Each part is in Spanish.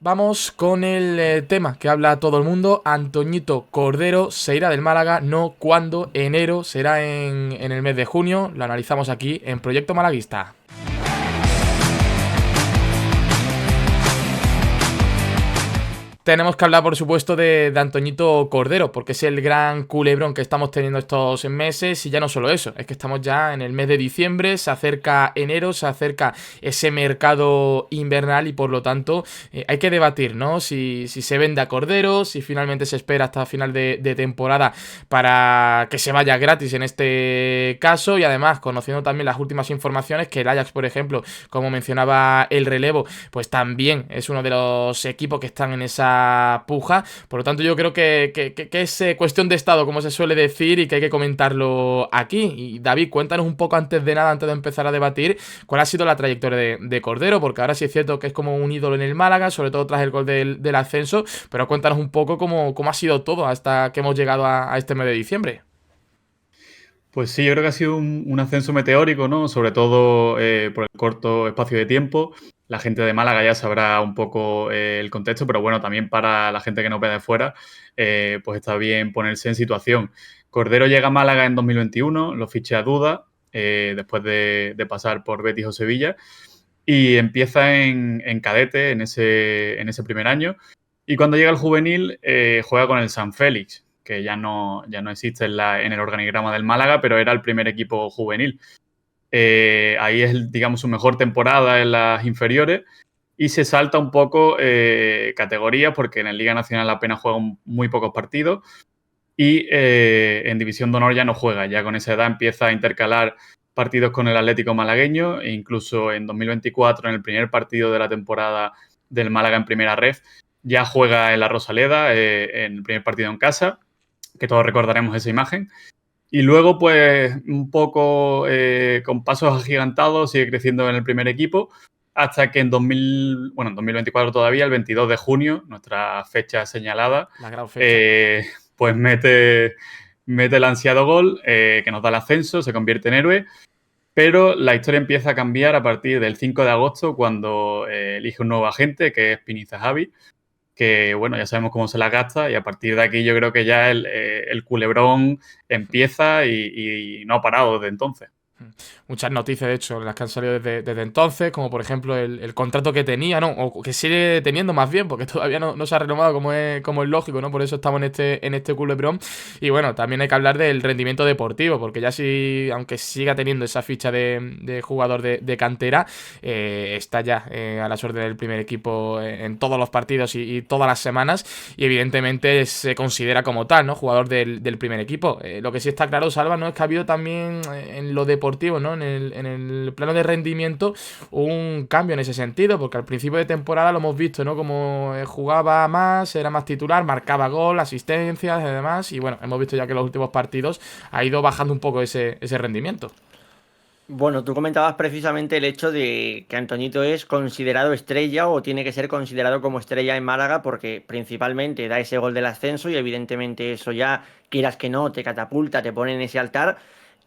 Vamos con el tema que habla todo el mundo. Antoñito Cordero se irá del Málaga, no cuándo, enero, será en el mes de junio. Lo analizamos aquí en Proyecto Malaguista. Tenemos que hablar, por supuesto, de Antoñito Cordero, porque es el gran culebrón que estamos teniendo estos meses. Y ya no solo eso, es que estamos ya en el mes de diciembre, se acerca enero, se acerca ese mercado invernal y por lo tanto hay que debatir, ¿no? Si se vende a Cordero, si finalmente se espera hasta final de temporada para que se vaya gratis en este caso. Y además, conociendo también las últimas informaciones, que el Ajax, por ejemplo, como mencionaba el relevo, pues también es uno de los equipos que están en esa puja. Por lo tanto, yo creo que es cuestión de estado, como se suele decir, y que hay que comentarlo aquí. Y David, cuéntanos un poco antes de nada, antes de empezar a debatir, cuál ha sido la trayectoria de Cordero, porque ahora sí es cierto que es como un ídolo en el Málaga, sobre todo tras el gol del ascenso, pero cuéntanos un poco cómo ha sido todo hasta que hemos llegado a este mes de diciembre. Pues sí, yo creo que ha sido un ascenso meteórico, ¿no? Sobre todo por el corto espacio de tiempo. La gente de Málaga ya sabrá un poco el contexto, pero bueno, también para la gente que no ve de fuera, pues está bien ponerse en situación. Cordero llega a Málaga en 2021, lo ficha a Duda, después de pasar por Betis o Sevilla, y empieza en cadete en ese primer año. Y cuando llega al juvenil, juega con el San Félix, que ya no existe en el organigrama del Málaga, pero era el primer equipo juvenil. Ahí es, digamos, su mejor temporada en las inferiores y se salta un poco categorías porque en la Liga Nacional apenas juega muy pocos partidos y en División de Honor ya no juega. Ya con esa edad empieza a intercalar partidos con el Atlético malagueño e incluso en 2024, en el primer partido de la temporada del Málaga en Primera Ref, ya juega en la Rosaleda, en el primer partido en casa, que todos recordaremos esa imagen. Y luego, pues, un poco con pasos agigantados, sigue creciendo en el primer equipo, hasta que en 2024 todavía, el 22 de junio, nuestra fecha señalada, La gran fecha. eh, pues mete el ansiado gol, que nos da el ascenso, se convierte en héroe. Pero la historia empieza a cambiar a partir del 5 de agosto, cuando elige un nuevo agente, que es Piniza Javi, que bueno, ya sabemos cómo se la gasta y a partir de aquí yo creo que ya el culebrón empieza y no ha parado desde entonces. Muchas noticias, de hecho, las que han salido desde entonces, como por ejemplo el contrato que tenía, ¿no? O que sigue teniendo más bien, porque todavía no se ha renovado como es lógico, ¿no? Por eso estamos en este culebrón. Y bueno, también hay que hablar del rendimiento deportivo, porque ya sí, aunque siga teniendo esa ficha de jugador de cantera, está ya a las órdenes del primer equipo en todos los partidos y todas las semanas, y evidentemente se considera como tal, ¿no? Jugador del primer equipo. Lo que sí está claro, Salva, ¿no? Es que ha habido también en lo deportivo, ¿no? En el plano de rendimiento, un cambio en ese sentido, porque al principio de temporada lo hemos visto, ¿no? Como jugaba más, era más titular, marcaba gol, asistencias y demás, y bueno, hemos visto ya que en los últimos partidos ha ido bajando un poco ese rendimiento. Bueno, tú comentabas precisamente el hecho de que Antoñito es considerado estrella o tiene que ser considerado como estrella en Málaga porque principalmente da ese gol del ascenso y evidentemente eso ya, quieras que no, te catapulta, te pone en ese altar.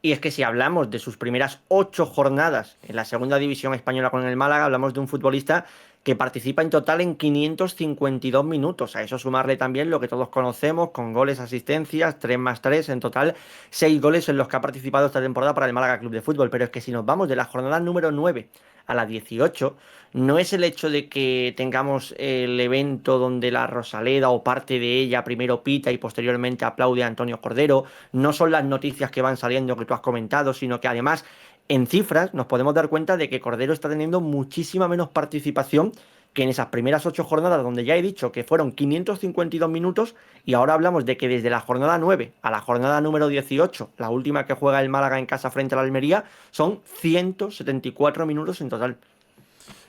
Y es que si hablamos de sus primeras 8 jornadas en la segunda división española con el Málaga, hablamos de un futbolista que participa en total en 552 minutos. A eso sumarle también lo que todos conocemos, con goles, asistencias, 3 más 3 en total 6 goles en los que ha participado esta temporada para el Málaga Club de Fútbol. Pero es que si nos vamos de la jornada número 9 a la 18, no es el hecho de que tengamos el evento donde la Rosaleda o parte de ella primero pita y posteriormente aplaude a Antonio Cordero, no son las noticias que van saliendo que tú has comentado, sino que además en cifras nos podemos dar cuenta de que Cordero está teniendo muchísima menos participación que en esas primeras 8 jornadas donde ya he dicho que fueron 552 minutos y ahora hablamos de que desde la jornada 9 a la jornada número 18, la última que juega el Málaga en casa frente a la Almería, son 174 minutos en total.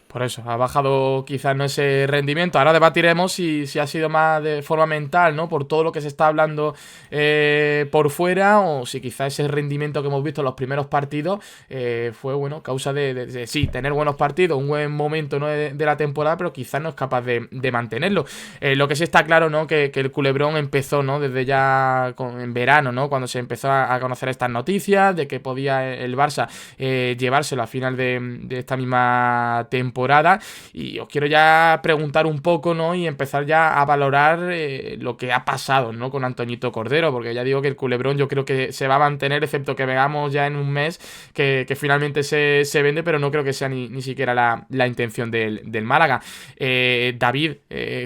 Por eso, ha bajado quizás no ese rendimiento. Ahora debatiremos si ha sido más de forma mental, ¿no? Por todo lo que se está hablando por fuera, o si quizás ese rendimiento que hemos visto en los primeros partidos fue, bueno, causa de sí, tener buenos partidos, un buen momento, ¿no? de la temporada, pero quizás no es capaz de mantenerlo. Lo que sí está claro, ¿no? Que el culebrón empezó, ¿no? Desde ya en verano, ¿no? Cuando se empezó a conocer estas noticias de que podía el Barça llevárselo a final de esta misma temporada. temporada. Y os quiero ya preguntar un poco, ¿no? Y empezar ya a valorar lo que ha pasado, ¿no? Con Antoñito Cordero, porque ya digo que el culebrón yo creo que se va a mantener, excepto que veamos ya en un mes que finalmente se vende, pero no creo que sea ni siquiera la intención del Málaga. David,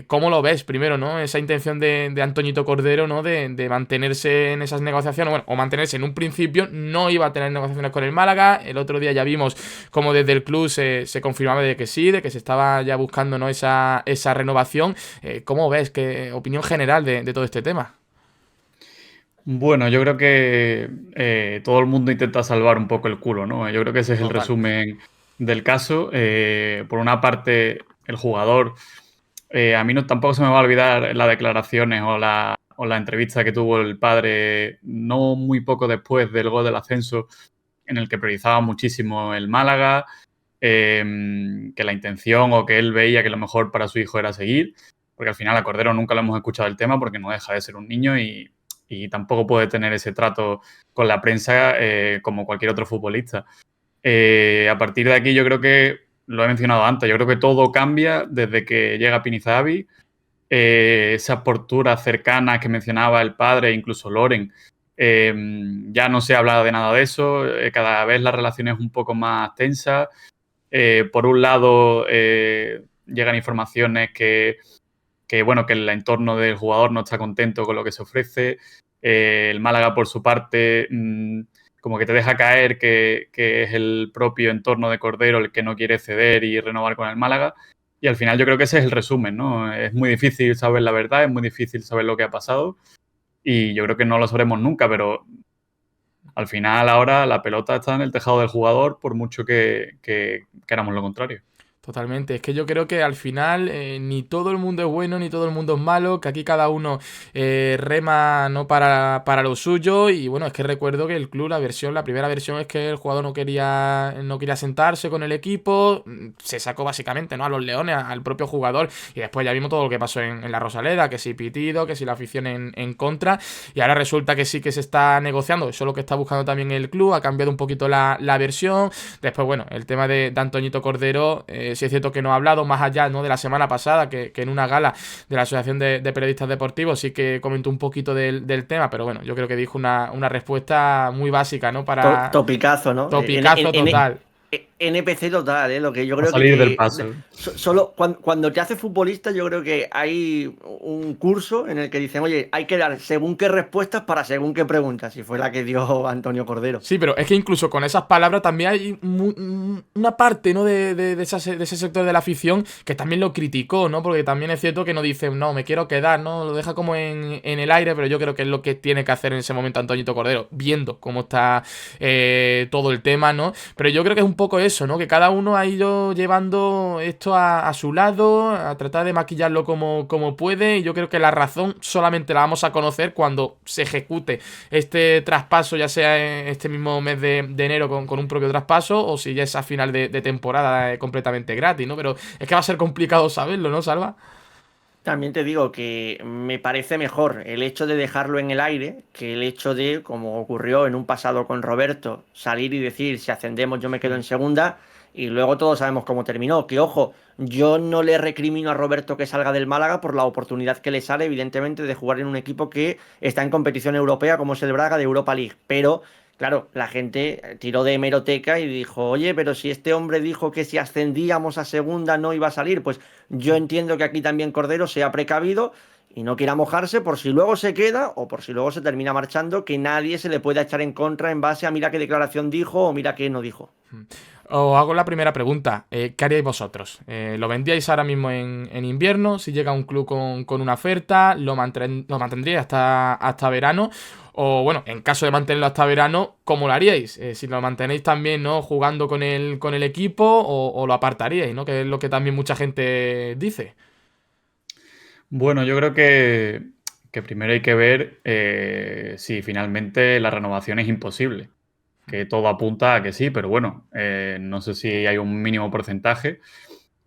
¿cómo lo ves primero, ¿no? Esa intención de Antoñito Cordero, ¿no? De mantenerse en esas negociaciones, bueno, o mantenerse en un principio, no iba a tener negociaciones con el Málaga. El otro día ya vimos como desde el club se confirmaba de que sí, de que se estaba ya buscando, ¿no? esa renovación. ¿Cómo ves? ¿Qué opinión general de todo este tema? Bueno, yo creo que todo el mundo intenta salvar un poco el culo, ¿no? Yo creo que ese es el Total. resumen del caso. Por una parte, el jugador, a mí no, tampoco se me va a olvidar las declaraciones o la entrevista que tuvo el padre no muy poco después del gol del ascenso, en el que priorizaba muchísimo el Málaga, que la intención o que él veía que lo mejor para su hijo era seguir, porque al final a Cordero nunca lo hemos escuchado el tema porque no deja de ser un niño y tampoco puede tener ese trato con la prensa como cualquier otro futbolista. A partir de aquí yo creo que, lo he mencionado antes, yo creo que todo cambia desde que llega Pinizabi. Esas posturas cercanas que mencionaba el padre, incluso Loren, ya no se habla de nada de eso. Cada vez la relación es un poco más tensa. Por un lado, llegan informaciones bueno, que el entorno del jugador no está contento con lo que se ofrece. El Málaga, por su parte, como que te deja caer que es el propio entorno de Cordero el que no quiere ceder y renovar con el Málaga. Y al final yo creo que ese es el resumen, ¿no? Es muy difícil saber la verdad, es muy difícil saber lo que ha pasado y yo creo que no lo sabremos nunca, pero al final ahora la pelota está en el tejado del jugador por mucho que queramos lo contrario. Totalmente, es que yo creo que al final ni todo el mundo es bueno ni todo el mundo es malo, que aquí cada uno rema no para lo suyo. Y bueno, es que recuerdo que el club, la primera versión es que el jugador no quería sentarse con el equipo, se sacó básicamente, ¿no? A los leones, al propio jugador, y después ya vimos todo lo que pasó en la Rosaleda, que si pitido, que si la afición en contra, y ahora resulta que sí que se está negociando, eso es lo que está buscando también el club, ha cambiado un poquito la versión. Después, bueno, el tema de Antoñito Cordero, sí es cierto que no ha hablado más allá, ¿no? De la semana pasada, que en una gala de la Asociación de Periodistas Deportivos sí que comentó un poquito del tema, pero bueno, yo creo que dijo una respuesta muy básica, ¿no? Para Topicazo, ¿no? topicazo total. NPC total, ¿eh? Lo que yo A creo salir del que paso. solo cuando te haces futbolista, yo creo que hay un curso en el que dicen, oye, hay que dar según qué respuestas para según qué preguntas, y fue la que dio Antonio Cordero. Sí, pero es que incluso con esas palabras también hay una parte, ¿no? De ese sector de la afición que también lo criticó, ¿no? Porque también es cierto que no dice, no, me quiero quedar, ¿no? Lo deja como en el aire, pero yo creo que es lo que tiene que hacer en ese momento Antoñito Cordero, viendo cómo está todo el tema, ¿no? Pero yo creo que es un poco eso, ¿no? Que cada uno ha ido llevando esto a su lado, a tratar de maquillarlo como puede, y yo creo que la razón solamente la vamos a conocer cuando se ejecute este traspaso, ya sea en este mismo mes de enero con un propio traspaso, o si ya es a final de temporada completamente gratis, ¿no? Pero es que va a ser complicado saberlo, ¿no, Salva? También te digo que me parece mejor el hecho de dejarlo en el aire que el hecho de, como ocurrió en un pasado con Roberto, salir y decir, si ascendemos yo me quedo en segunda, y luego todos sabemos cómo terminó. Que ojo, yo no le recrimino a Roberto que salga del Málaga por la oportunidad que le sale, evidentemente, de jugar en un equipo que está en competición europea, como es el Braga de Europa League. Pero, claro, la gente tiró de hemeroteca y dijo, oye, pero si este hombre dijo que si ascendíamos a segunda no iba a salir, pues yo entiendo que aquí también Cordero sea precavido y no quiera mojarse por si luego se queda o por si luego se termina marchando, que nadie se le pueda echar en contra en base a mira qué declaración dijo o mira qué no dijo. Os hago la primera pregunta. ¿Qué haríais vosotros? ¿Lo vendíais ahora mismo en invierno? Si llega un club con una oferta, ¿lo mantendríais hasta verano? O bueno, en caso de mantenerlo hasta verano, ¿cómo lo haríais? Si lo mantenéis también, ¿no? Jugando con el equipo o lo apartaríais, ¿no? Que es lo que también mucha gente dice. Bueno, yo creo que primero hay que ver si finalmente la renovación es imposible. Que todo apunta a que sí, pero bueno, no sé si hay un mínimo porcentaje.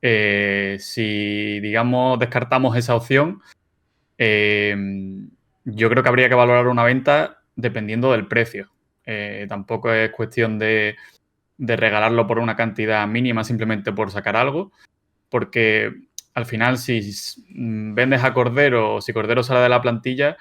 Si, digamos, descartamos esa opción, eh, yo creo que habría que valorar una venta dependiendo del precio. Tampoco es cuestión de regalarlo por una cantidad mínima simplemente por sacar algo, porque al final si vendes a Cordero o si Cordero sale de la plantilla,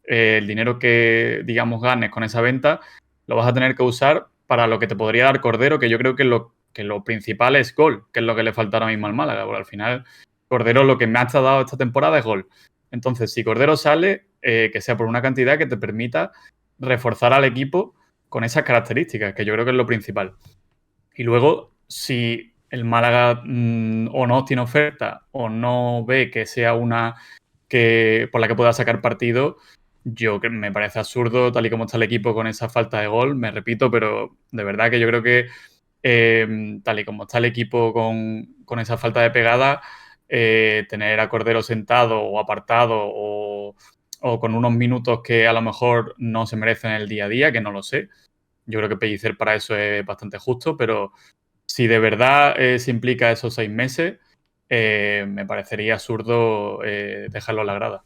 el dinero que, digamos, ganes con esa venta lo vas a tener que usar para lo que te podría dar Cordero, que yo creo que lo principal es gol, que es lo que le falta ahora mismo al Málaga, porque al final Cordero lo que me ha dado esta temporada es gol. Entonces, si Cordero sale, que sea por una cantidad que te permita reforzar al equipo con esas características, que yo creo que es lo principal. Y luego, si el Málaga o no tiene oferta o no ve que sea una que por la que pueda sacar partido, me parece absurdo tal y como está el equipo con esa falta de gol, me repito, pero de verdad que yo creo que tal y como está el equipo con esa falta de pegada, tener a Cordero sentado o apartado o con unos minutos que a lo mejor no se merecen el día a día, que no lo sé. Yo creo que Pellicer para eso es bastante justo, pero si de verdad se implica esos 6 meses, me parecería absurdo dejarlo a la grada.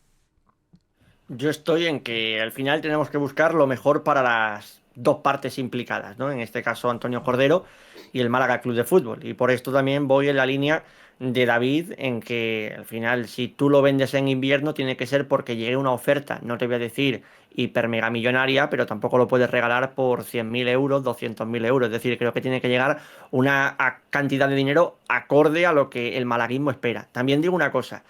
Yo estoy en que al final tenemos que buscar lo mejor para las dos partes implicadas, ¿no? En este caso Antonio Cordero y el Málaga Club de Fútbol. Y por esto también voy en la línea de David, en que al final si tú lo vendes en invierno tiene que ser porque llegue una oferta, no te voy a decir hiper mega millonaria, pero tampoco lo puedes regalar por 100.000 euros, 200.000 euros. Es decir, creo que tiene que llegar una cantidad de dinero acorde a lo que el malaguismo espera. También digo una cosa,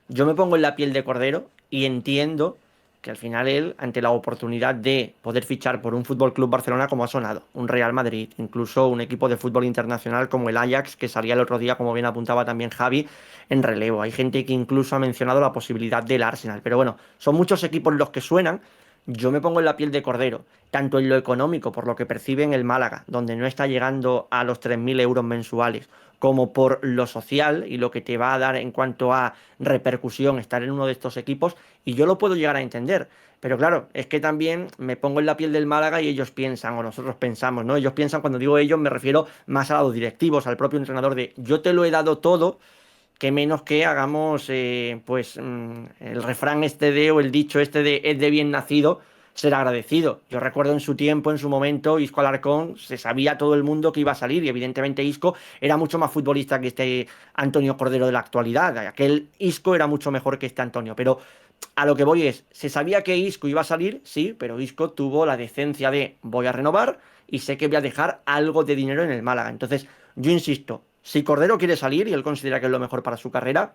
yo me pongo en la piel de Cordero y entiendo que al final él, ante la oportunidad de poder fichar por un Fútbol Club Barcelona como ha sonado, un Real Madrid, incluso un equipo de fútbol internacional como el Ajax, que salía el otro día, como bien apuntaba también Javi, en relevo. Hay gente que incluso ha mencionado la posibilidad del Arsenal. Pero bueno, son muchos equipos los que suenan. Yo me pongo en la piel de Cordero, tanto en lo económico, por lo que percibe en el Málaga, donde no está llegando a los 3.000 euros mensuales, como por lo social y lo que te va a dar en cuanto a repercusión estar en uno de estos equipos, y yo lo puedo llegar a entender. Pero claro, es que también me pongo en la piel del Málaga y ellos piensan, o nosotros pensamos, ¿no? Ellos piensan, cuando digo ellos, me refiero más a los directivos, al propio entrenador, de yo te lo he dado todo, que menos que hagamos, el refrán este de, o el dicho este de, es de bien nacido ser agradecido. Yo recuerdo en su tiempo, en su momento, Isco Alarcón, se sabía todo el mundo que iba a salir, y evidentemente Isco era mucho más futbolista que este Antonio Cordero de la actualidad. Aquel Isco era mucho mejor que este Antonio, pero a lo que voy es, se sabía que Isco iba a salir, sí, pero Isco tuvo la decencia de voy a renovar y sé que voy a dejar algo de dinero en el Málaga. Entonces, yo insisto, si Cordero quiere salir y él considera que es lo mejor para su carrera,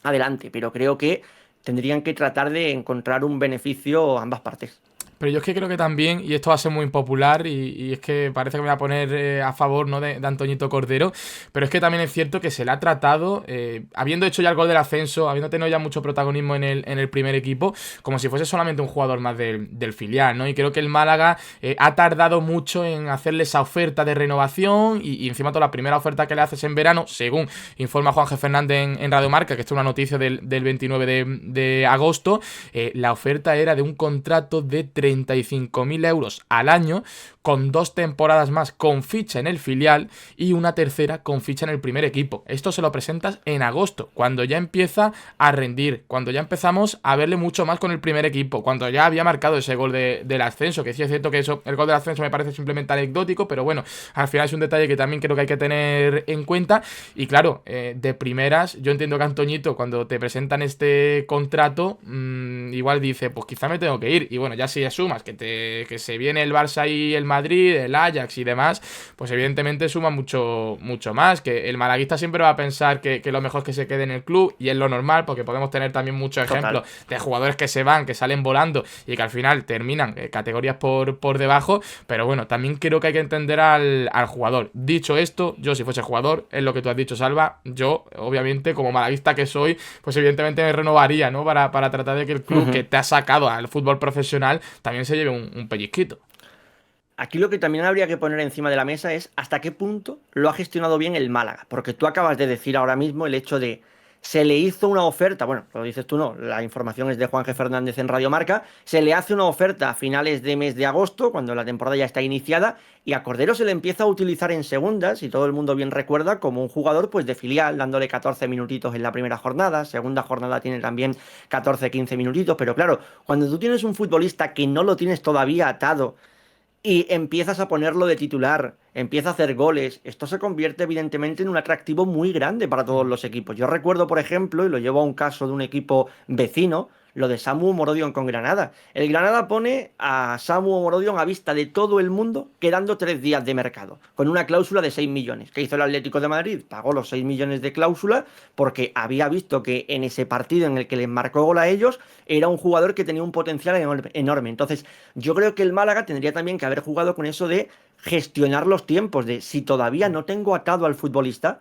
adelante, pero creo que tendrían que tratar de encontrar un beneficio a ambas partes. Pero yo es que creo que también, y esto va a ser muy impopular, y es que parece que me voy a poner a favor, ¿no?, de Antoñito Cordero, pero es que también es cierto que se le ha tratado, habiendo hecho ya el gol del ascenso, habiendo tenido ya mucho protagonismo en el primer equipo, como si fuese solamente un jugador más del filial, ¿no? Y creo que el Málaga ha tardado mucho en hacerle esa oferta de renovación, y encima toda la primera oferta que le haces en verano, según informa Juan G. Fernández en Radio Marca, que esto es una noticia del 29 de agosto, la oferta era de un contrato de 35.000 euros al año, con 2 temporadas más con ficha en el filial y una tercera con ficha en el primer equipo. Esto se lo presentas en agosto, cuando ya empieza a rendir, cuando ya empezamos a verle mucho más con el primer equipo, cuando ya había marcado ese gol del ascenso, que sí es cierto que eso, el gol del ascenso me parece simplemente anecdótico, pero bueno, al final es un detalle que también creo que hay que tener en cuenta. Y claro, de primeras, yo entiendo que Antoñito, cuando te presentan este contrato, igual dice, pues quizá me tengo que ir. Y bueno, ya si sumas que se viene el Barça y el Madrid, el Ajax y demás, pues evidentemente suma mucho, mucho más. Que el malaguista siempre va a pensar que lo mejor es que se quede en el club, y es lo normal, porque podemos tener también muchos ejemplos de jugadores que se van, que salen volando y que al final terminan categorías por debajo. Pero bueno, también creo que hay que entender al jugador. Dicho esto, yo si fuese jugador, es lo que tú has dicho, Salva, yo obviamente como malaguista que soy, pues evidentemente me renovaría, ¿no? Para tratar de que el club que te ha sacado al fútbol profesional también se lleve un pellizquito. Aquí lo que también habría que poner encima de la mesa es hasta qué punto lo ha gestionado bien el Málaga, porque tú acabas de decir ahora mismo el hecho de se le hizo una oferta, bueno, lo dices tú, no, la información es de Juan G. Fernández en Radio Marca, se le hace una oferta a finales de mes de agosto, cuando la temporada ya está iniciada, y a Cordero se le empieza a utilizar en segundas, y todo el mundo bien recuerda, como un jugador pues de filial, dándole 14 minutitos en la primera jornada, segunda jornada tiene también 14-15 minutitos, pero claro, cuando tú tienes un futbolista que no lo tienes todavía atado y empiezas a ponerlo de titular, empieza a hacer goles, esto se convierte evidentemente en un atractivo muy grande para todos los equipos. Yo recuerdo, por ejemplo, y lo llevo a un caso de un equipo vecino, lo de Samu Morodion con Granada. El Granada pone a Samu Morodion a vista de todo el mundo, quedando 3 días de mercado, con una cláusula de 6 millones. ¿Qué hizo el Atlético de Madrid? Pagó los 6 millones de cláusula porque había visto que en ese partido en el que les marcó gol a ellos era un jugador que tenía un potencial enorme. Entonces, yo creo que el Málaga tendría también que haber jugado con eso de gestionar los tiempos, de si todavía no tengo atado al futbolista.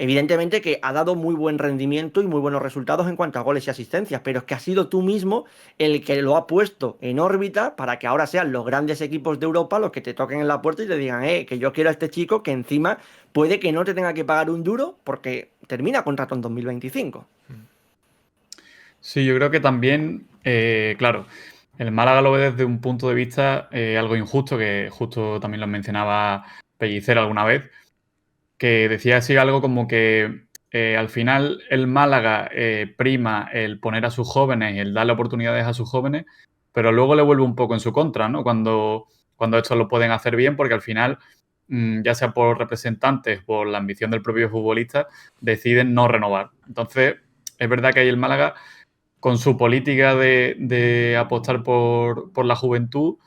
Evidentemente que ha dado muy buen rendimiento y muy buenos resultados en cuanto a goles y asistencias, pero es que has sido tú mismo el que lo ha puesto en órbita para que ahora sean los grandes equipos de Europa los que te toquen en la puerta y te digan, que yo quiero a este chico que encima puede que no te tenga que pagar un duro porque termina contrato en 2025. Sí, yo creo que también, claro, el Málaga lo ve desde un punto de vista algo injusto, que justo también lo mencionaba Pellicer alguna vez, que decía así algo como que al final el Málaga prima el poner a sus jóvenes y el darle oportunidades a sus jóvenes, pero luego le vuelve un poco en su contra, ¿no? Cuando estos lo pueden hacer bien, porque al final, ya sea por representantes, por la ambición del propio futbolista, deciden no renovar. Entonces, es verdad que ahí el Málaga, con su política de apostar por la juventud,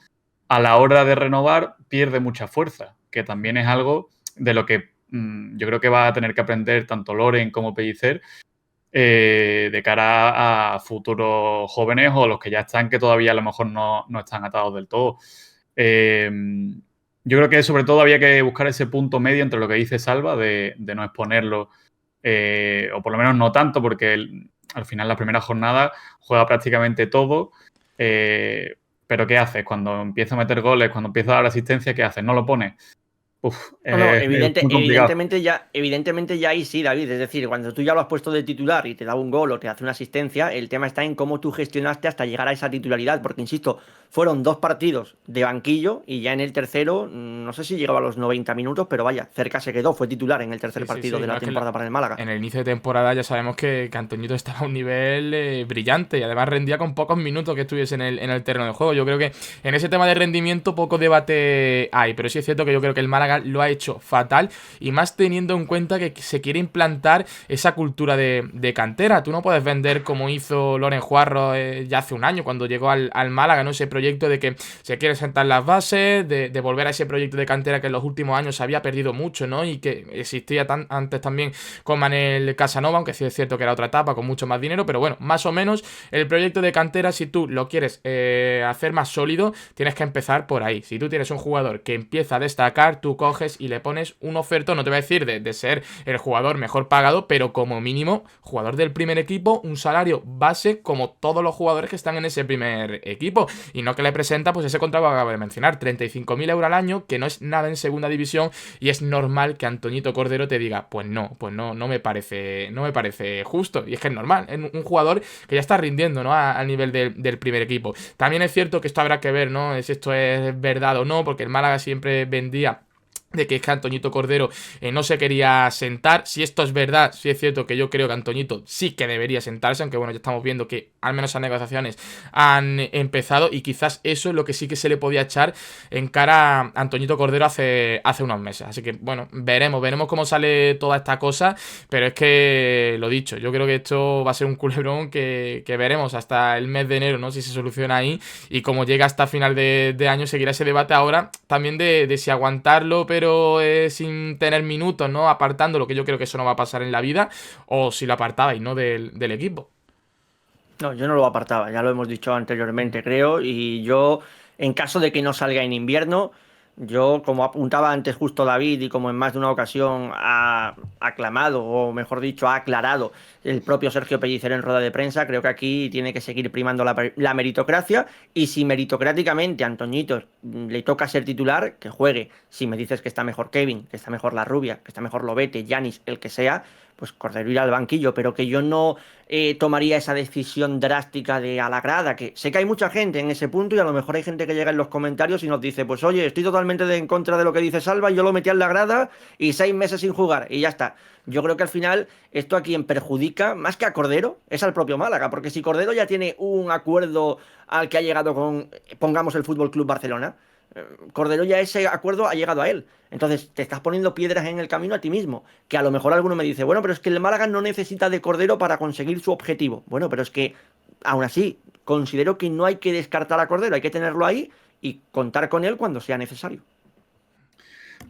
a la hora de renovar pierde mucha fuerza, que también es algo de lo que yo creo que va a tener que aprender tanto Loren como Pellicer de cara a futuros jóvenes o los que ya están, que todavía a lo mejor no están atados del todo. Yo creo que sobre todo había que buscar ese punto medio entre lo que dice Salva de no exponerlo, o por lo menos no tanto, porque al final la primera jornada juega prácticamente todo. Pero ¿qué haces? Cuando empieza a meter goles, cuando empieza a dar asistencia, ¿qué haces? ¿No lo pones? No, Es muy complicado. evidentemente ya ahí sí, David. Es decir, cuando tú ya lo has puesto de titular y te da un gol o te hace una asistencia, el tema está en cómo tú gestionaste hasta llegar a esa titularidad. Porque, insisto, fueron 2 partidos de banquillo y ya en el tercero, no sé si llegaba a los 90 minutos, pero vaya, cerca se quedó, fue titular en el tercer partido de No, la es que temporada para el Málaga. en el inicio de temporada ya sabemos que Antoñito estaba a un nivel brillante y además rendía con pocos minutos que estuviese en el terreno de juego. Yo creo que en ese tema de rendimiento poco debate hay, pero sí es cierto que yo creo que el Málaga lo ha hecho fatal y más teniendo en cuenta que se quiere implantar esa cultura de cantera. Tú no puedes vender como hizo Loren Juarro ya hace un año cuando llegó al Málaga, ¿no? Ese proyecto de que se quiere sentar las bases, de volver a ese proyecto de cantera que en los últimos años se había perdido mucho, ¿no? Y que existía antes también con Manel Casanova, aunque sí es cierto que era otra etapa con mucho más dinero, pero bueno, más o menos el proyecto de cantera, si tú lo quieres hacer más sólido, tienes que empezar por ahí. Si tú tienes un jugador que empieza a destacar, tú coges y le pones un oferto, no te voy a decir de ser el jugador mejor pagado, pero como mínimo, jugador del primer equipo, un salario base como todos los jugadores que están en ese primer equipo, y no que le presenta pues ese contrato que acabo de mencionar, 35.000 euros al año, que no es nada en segunda división, y es normal que Antoñito Cordero te diga, pues no, no me parece justo, y es que es normal, es un jugador que ya está rindiendo, ¿no? Al nivel del primer equipo. También es cierto que esto habrá que ver, ¿no? Si esto es verdad o no, porque el Málaga siempre vendía de que es que Antoñito Cordero no se quería sentar. Si esto es verdad, sí es cierto que yo creo que Antoñito sí que debería sentarse, aunque bueno, ya estamos viendo que al menos las negociaciones han empezado y quizás eso es lo que sí que se le podía echar en cara a Antoñito Cordero hace unos meses. Así que bueno, veremos cómo sale toda esta cosa, pero es que lo dicho, yo creo que esto va a ser un culebrón que veremos hasta el mes de enero, ¿no? Si se soluciona ahí, y como llega hasta final de año seguirá ese debate ahora también de si aguantarlo, pero sin tener minutos, ¿no? Apartándolo, que yo creo que eso no va a pasar en la vida, o si lo apartabais, ¿no? Del equipo. No, yo no lo apartaba, ya lo hemos dicho anteriormente, creo, y yo, en caso de que no salga en invierno, yo, como apuntaba antes justo David y como en más de una ocasión ha aclamado, o mejor dicho, ha aclarado el propio Sergio Pellicer en rueda de prensa, creo que aquí tiene que seguir primando la meritocracia, y si meritocráticamente a Antoñito le toca ser titular, que juegue. Si me dices que está mejor Kevin, que está mejor La Rubia, que está mejor Lobete, Yanis, el que sea, pues Cordero irá al banquillo, pero que yo no tomaría esa decisión drástica de a la grada, que sé que hay mucha gente en ese punto y a lo mejor hay gente que llega en los comentarios y nos dice, pues oye, estoy totalmente en contra de lo que dice Salva, yo lo metí en la grada y 6 meses sin jugar y ya está. Yo creo que al final esto a quien perjudica, más que a Cordero, es al propio Málaga, porque si Cordero ya tiene un acuerdo al que ha llegado con, pongamos, el Fútbol Club Barcelona, Cordero ya ese acuerdo ha llegado a él. Entonces te estás poniendo piedras en el camino a ti mismo. Que a lo mejor alguno me dice, bueno, pero es que el Málaga no necesita de Cordero para conseguir su objetivo. Bueno, pero es que aún así considero que no hay que descartar a Cordero, hay que tenerlo ahí y contar con él cuando sea necesario.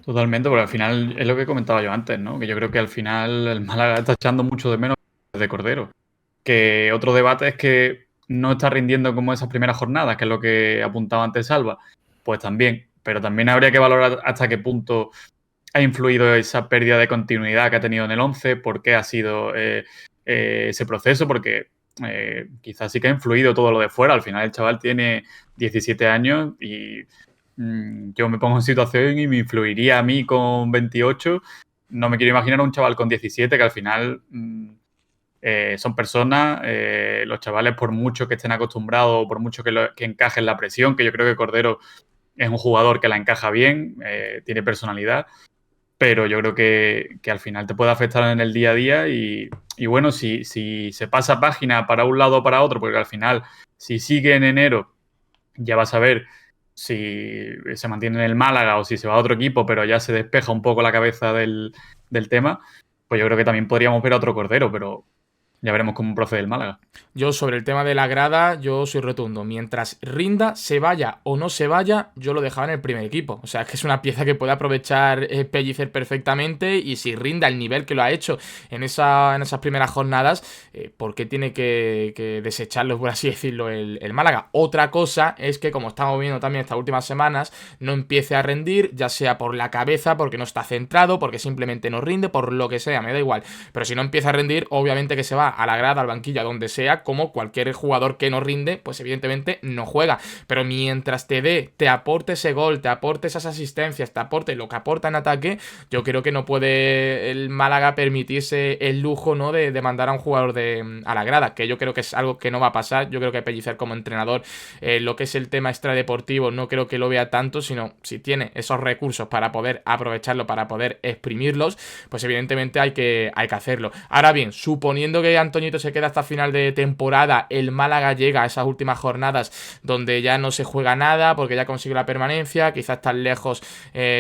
Totalmente, porque al final es lo que comentaba yo antes, ¿no? Que yo creo que al final el Málaga está echando mucho de menos de Cordero. Que otro debate es que no está rindiendo como esas primeras jornadas, que es lo que apuntaba antes Salva. Pues también, pero también habría que valorar hasta qué punto ha influido esa pérdida de continuidad que ha tenido en el 11, por qué ha sido ese proceso, porque quizás sí que ha influido todo lo de fuera. Al final el chaval tiene 17 años y yo me pongo en situación y me influiría a mí con 28. No me quiero imaginar a un chaval con 17 que al final son personas, los chavales por mucho que estén acostumbrados, por mucho que encajen la presión, que yo creo que Cordero es un jugador que la encaja bien, tiene personalidad, pero yo creo que al final te puede afectar en el día a día y bueno, si se pasa página para un lado o para otro, porque al final si sigue en enero ya vas a ver si se mantiene en el Málaga o si se va a otro equipo, pero ya se despeja un poco la cabeza del tema, pues yo creo que también podríamos ver a otro Cordero, pero ya veremos cómo procede el Málaga. Yo sobre el tema de la grada, yo soy rotundo. Mientras rinda, se vaya o no se vaya, yo lo dejaba en el primer equipo. O sea, es que es una pieza que puede aprovechar Pellicer perfectamente y si rinda el nivel que lo ha hecho en esas primeras jornadas, ¿por qué tiene que desecharlo, por así decirlo, el Málaga? Otra cosa es que, como estamos viendo también estas últimas semanas, no empiece a rendir, ya sea por la cabeza, porque no está centrado, porque simplemente no rinde, por lo que sea, me da igual. Pero si no empieza a rendir, obviamente que se va a la grada, al banquillo, a donde sea, como cualquier jugador que no rinde, pues evidentemente no juega. Pero mientras te aporte ese gol, te aporte esas asistencias, te aporte lo que aporta en ataque, yo creo que no puede el Málaga permitirse el lujo, ¿no?, de mandar a un jugador a la grada, que yo creo que es algo que no va a pasar. Yo creo que Pellicer como entrenador, lo que es el tema extradeportivo, no creo que lo vea tanto, sino si tiene esos recursos para poder aprovecharlo, para poder exprimirlos, pues evidentemente hay que hacerlo. Ahora bien, suponiendo que Antoñito se queda hasta final de temporada, el Málaga llega a esas últimas jornadas donde ya no se juega nada porque ya consiguió la permanencia, quizás están lejos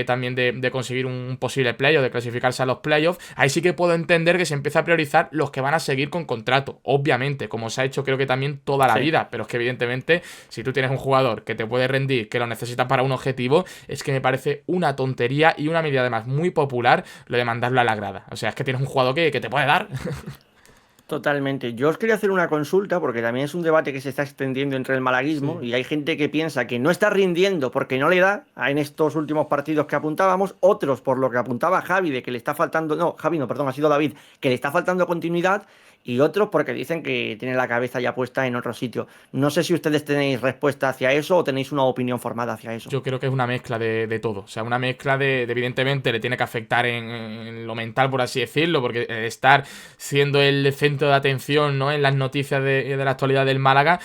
también de conseguir un posible playoff, de clasificarse a los playoffs. Ahí sí que puedo entender que se empieza a priorizar los que van a seguir con contrato, obviamente, como se ha hecho creo que también toda la vida, pero es que evidentemente si tú tienes un jugador que te puede rendir, que lo necesitas para un objetivo, es que me parece una tontería y una medida además muy popular lo de mandarlo a la grada. O sea, es que tienes un jugador que te puede dar. Totalmente. Yo os quería hacer una consulta porque también es un debate que se está extendiendo entre el malaguismo Sí. y hay gente que piensa que no está rindiendo porque no le da en estos últimos partidos que apuntábamos, otros por lo que apuntaba Javi de que le está faltando, no, Javi no, perdón, ha sido David, que le está faltando continuidad y otros porque dicen que tiene la cabeza ya puesta en otro sitio. No sé si ustedes tenéis respuesta hacia eso o tenéis una opinión formada hacia eso. Yo creo que es una mezcla de todo. O sea, una mezcla de evidentemente le tiene que afectar en lo mental, por así decirlo, porque estar siendo el centro de atención, ¿no?, en las noticias de la actualidad del Málaga,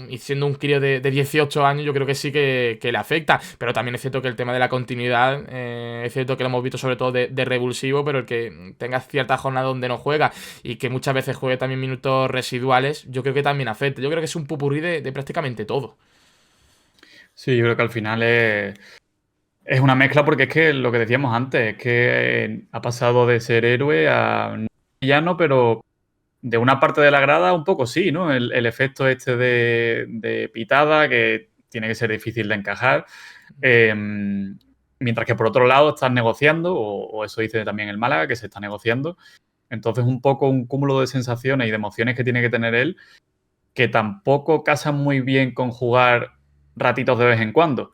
y siendo un crío de 18 años, yo creo que sí que le afecta. Pero también es cierto que el tema de la continuidad, es cierto que lo hemos visto sobre todo de revulsivo, pero el que tenga cierta jornada donde no juega y que muchas veces juegue también minutos residuales, yo creo que también afecta. Yo creo que es un popurrí de prácticamente todo. Sí, yo creo que al final es una mezcla porque es que lo que decíamos antes, es que ha pasado de ser héroe a no villano, pero de una parte de la grada un poco sí, ¿no? El efecto este de pitada que tiene que ser difícil de encajar. Mientras que por otro lado estás negociando, o eso dice también el Málaga, que se está negociando. Entonces un poco un cúmulo de sensaciones y de emociones que tiene que tener él que tampoco casan muy bien con jugar ratitos de vez en cuando.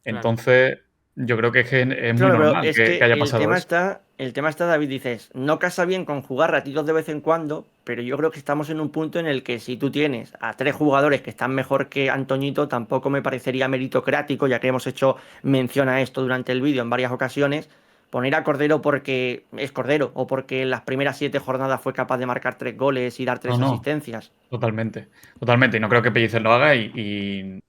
Claro. Entonces, yo creo que es muy Claro, pero normal es que que haya pasado eso. el tema está, David, dices, no casa bien con jugar ratitos de vez en cuando, pero yo creo que estamos en un punto en el que si tú tienes a tres jugadores que están mejor que Antoñito, tampoco me parecería meritocrático, ya que hemos hecho mención a esto durante el vídeo en varias ocasiones, poner a Cordero porque es Cordero o porque en las primeras 7 jornadas fue capaz de marcar 3 goles y dar No, tres no, asistencias. totalmente. Totalmente. Y no creo que Pellicer lo haga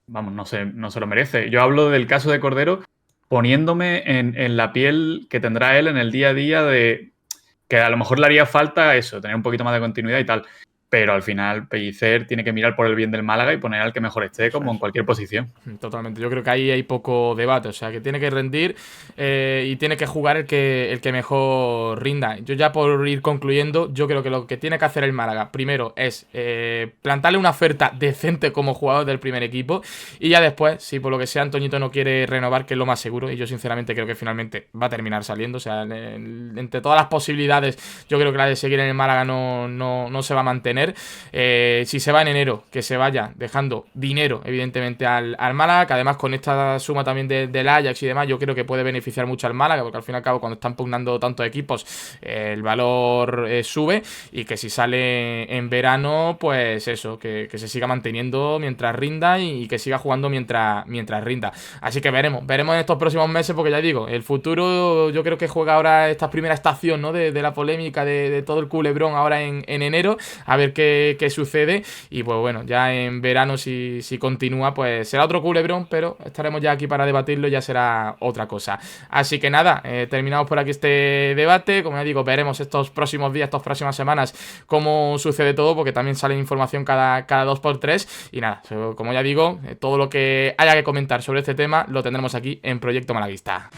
vamos, no se lo merece. Yo hablo del caso de Cordero poniéndome en la piel que tendrá él en el día a día de que a lo mejor le haría falta eso, tener un poquito más de continuidad y tal. pero al final Pellicer tiene que mirar por el bien del Málaga y poner al que mejor esté, como en cualquier posición. Totalmente, yo creo que ahí hay poco debate, o sea, que tiene que rendir y tiene que jugar el que mejor rinda. Yo ya por ir concluyendo, yo creo que lo que tiene que hacer el Málaga primero es plantarle una oferta decente como jugador del primer equipo, y ya después, si por lo que sea Antoñito no quiere renovar, que es lo más seguro, y yo sinceramente creo que finalmente va a terminar saliendo, o sea, entre todas las posibilidades, yo creo que la de seguir en el Málaga no se va a mantener. Si se va en enero, que se vaya dejando dinero, evidentemente, al Málaga, que además con esta suma también del Ajax y demás, yo creo que puede beneficiar mucho al Málaga, porque al fin y al cabo, cuando están pugnando tantos equipos, el valor sube, y que si sale en verano, pues eso, que se siga manteniendo mientras rinda y que siga jugando mientras rinda. Así que veremos en estos próximos meses, porque ya digo, el futuro yo creo que juega ahora esta primera estación, ¿no? de la polémica de todo el culebrón ahora en enero, a ver qué sucede, y pues bueno, ya en verano si continúa, pues será otro culebrón, pero estaremos ya aquí para debatirlo, ya será otra cosa. Así que nada, terminamos por aquí este debate. Como ya digo, veremos estos próximos días, estas próximas semanas, cómo sucede todo, porque también sale información cada 2x3, y nada, como ya digo, todo lo que haya que comentar sobre este tema lo tendremos aquí en Proyecto Malaguista.